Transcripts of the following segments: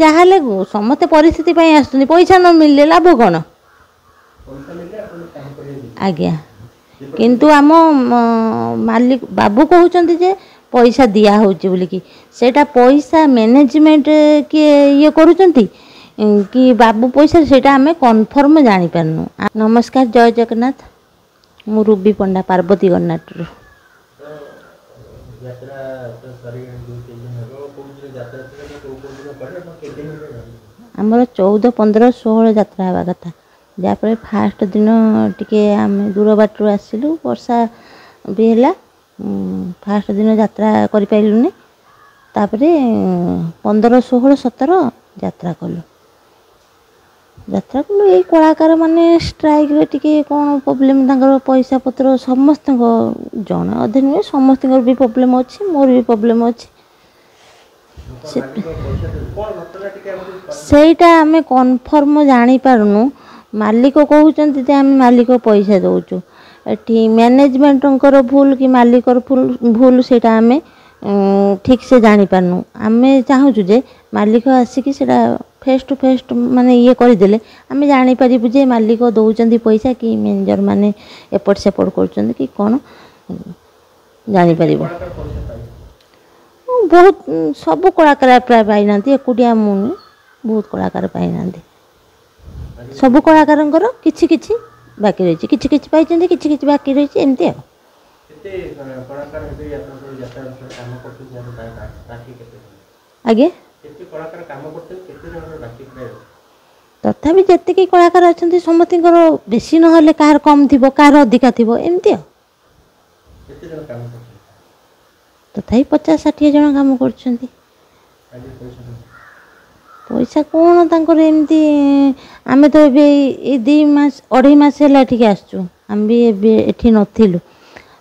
ଯାହାହେଲେ ସମସ୍ତେ ପରିସ୍ଥିତି ପାଇଁ ଆସୁଛନ୍ତି, ପଇସା ନ ମିଳିଲେ ଲାଭ କ'ଣ? ଆଜ୍ଞା, କିନ୍ତୁ ଆମ ମାଲିକ ବାବୁ କହୁଛନ୍ତି ଯେ ପଇସା ଦିଆହେଉଛି ବୋଲିକି, ସେଇଟା ପଇସା ମ୍ୟାନେଜମେଣ୍ଟ କିଏ ଇଏ କରୁଛନ୍ତି କି ବାବୁ ପଇସା, ସେଇଟା ଆମେ କନଫର୍ମ ଜାଣିପାରୁନୁ। ନମସ୍କାର, ଜୟ ଜଗନ୍ନାଥ। ମୁଁ ରୁବି ପଣ୍ଡା, ପାର୍ବତୀ ଗର୍ନାଟରୁ। ଆମର 14, 15, 16 ଯାତ୍ରା ହେବା କଥା। ଯାହାଫଳରେ ଫାଷ୍ଟ ଦିନ ଟିକେ ଆମେ ଦୂର ବାଟରୁ ଆସିଲୁ, ବର୍ଷା ବି ହେଲା, ଫାଷ୍ଟ ଦିନ ଯାତ୍ରା କରିପାରିଲୁନି। ତାପରେ 15, 16, 17 ଯାତ୍ରା କଲୁ। ଏଇ କଳାକାର ମାନେ ଷ୍ଟ୍ରାଇକ୍ରେ ଟିକେ କ'ଣ ପ୍ରୋବ୍ଲେମ୍, ତାଙ୍କର ପଇସା ପତ୍ର ସମସ୍ତଙ୍କ, ଜଣେ ଅଧେ ନୁହେଁ, ସମସ୍ତଙ୍କର ବି ପ୍ରୋବ୍ଲେମ୍ ଅଛି, ମୋର ବି ପ୍ରୋବ୍ଲେମ୍ ଅଛି। ସେଇଟା ଆମେ କନଫର୍ମ ଜାଣିପାରୁନୁ। ମାଲିକ କହୁଛନ୍ତି ଯେ ଆମେ ମାଲିକ ପଇସା ଦେଉଛୁ, ଏଠି ମ୍ୟାନେଜମେଣ୍ଟଙ୍କର ଭୁଲ କି ମାଲିକର ଭୁଲ, ସେଇଟା ଆମେ ଠିକ୍ ସେ ଜାଣିପାରୁନୁ। ଆମେ ଚାହୁଁଛୁ ଯେ ମାଲିକ ଆସିକି ସେଇଟା ଫେସ୍ ଟୁ ଫେସ୍ ମାନେ ଇଏ କରିଦେଲେ ଆମେ ଜାଣିପାରିବୁ ଯେ ମାଲିକ ଦେଉଛନ୍ତି ପଇସା କି ମ୍ୟାନେଜର ମାନେ ଏପଟ ସେପଟ କରୁଛନ୍ତି କି କ'ଣ ଜାଣିପାରିବୁ। ବହୁତ ସବୁ କଳାକାର ପ୍ରାୟ ପାଇନାହାନ୍ତି, ଏକୁଟିଆ ମୁଁ ନୁହେଁ, ବହୁତ କଳାକାର ପାଇନାହାନ୍ତି। ସବୁ କଳାକାରଙ୍କର କିଛି କିଛି ବାକି ରହିଛି, କିଛି କିଛି ପାଇଛନ୍ତି, କିଛି କିଛି ବାକି ରହିଛି, ଏମିତି ଆଉ। ଆଜ୍ଞା, ତଥାପି ଯେତିକି କଳାକାର ଅଛନ୍ତି ସମସ୍ତଙ୍କର ବେଶୀ ନହେଲେ କାହାର କମ୍ ଥିବ, କାହାର ଅଧିକା ଥିବ, ଏମିତି ଆଉ। ତଥାପି 50-60 ଜଣ କାମ କରୁଛନ୍ତି। ପଇସା କ'ଣ ତାଙ୍କର ଏମିତି, ଆମେ ତ ଏବେ ଏଇ 2 ମାସ 2.5 ମାସ ହେଲା ଏଠିକି ଆସିଛୁ। ଆମେ ବି ଏବେ ଏଠି ନଥିଲୁ,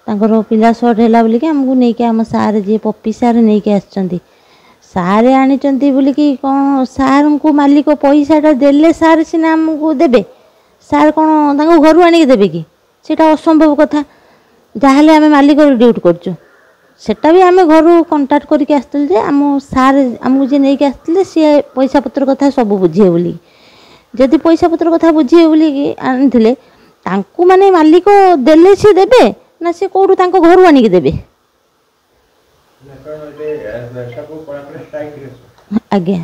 ତାଙ୍କର ପିଲା ସର୍ଟ ହେଲା ବୋଲିକି ଆମକୁ ନେଇକି ଆମ ସାର୍ ଯିଏ ପପି ସାର୍ ନେଇକି ଆସିଛନ୍ତି। ସାର୍ ଆଣିଛନ୍ତି ବୋଲିକି କ'ଣ, ସାର୍ଙ୍କୁ ମାଲିକ ପଇସାଟା ଦେଲେ ସାର୍ ସିନା ଆମକୁ ଦେବେ, ସାର୍ କ'ଣ ତାଙ୍କ ଘରୁ ଆଣିକି ଦେବେ କି? ସେଇଟା ଅସମ୍ଭବ କଥା। ଯାହାହେଲେ ଆମେ ମାଲିକର ଡ୍ୟୁଟି କରୁଛୁ। ସେଟା ବି ଆମେ ଘରୁ କଣ୍ଟାକ୍ଟ କରିକି ଆସିଥିଲୁ ଯେ ଆମ ସାର୍ ଆମକୁ ଯିଏ ନେଇକି ଆସିଥିଲେ ସିଏ ପଇସା ପତ୍ର କଥା ସବୁ ବୁଝିବେ ବୋଲି। ଯଦି ପଇସା ପତ୍ର କଥା ବୁଝିବେ ବୋଲିକି ଆଣିଥିଲେ, ତାଙ୍କୁ ମାନେ ମାଲିକ ଦେଲେ ସିଏ ଦେବେ ନା ସେ କେଉଁଠୁ ତାଙ୍କ ଘରୁ ଆଣିକି ଦେବେ? ଆଜ୍ଞା,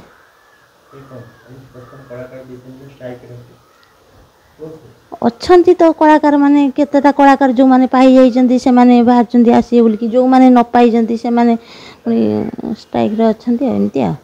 ଅଛନ୍ତି ତ କଳାକାର ମାନେ, କେତେଟା କଳାକାର ଯେଉଁମାନେ ପାଇଯାଇଛନ୍ତି ସେମାନେ ବାହାରୁଛନ୍ତି ଆସିବେ ବୋଲିକି, ଯେଉଁମାନେ ନ ପାଇଛନ୍ତି ସେମାନେ ପୁଣି ଷ୍ଟ୍ରାଇକ୍ରେ ଅଛନ୍ତି, ଏମିତି ଆଉ।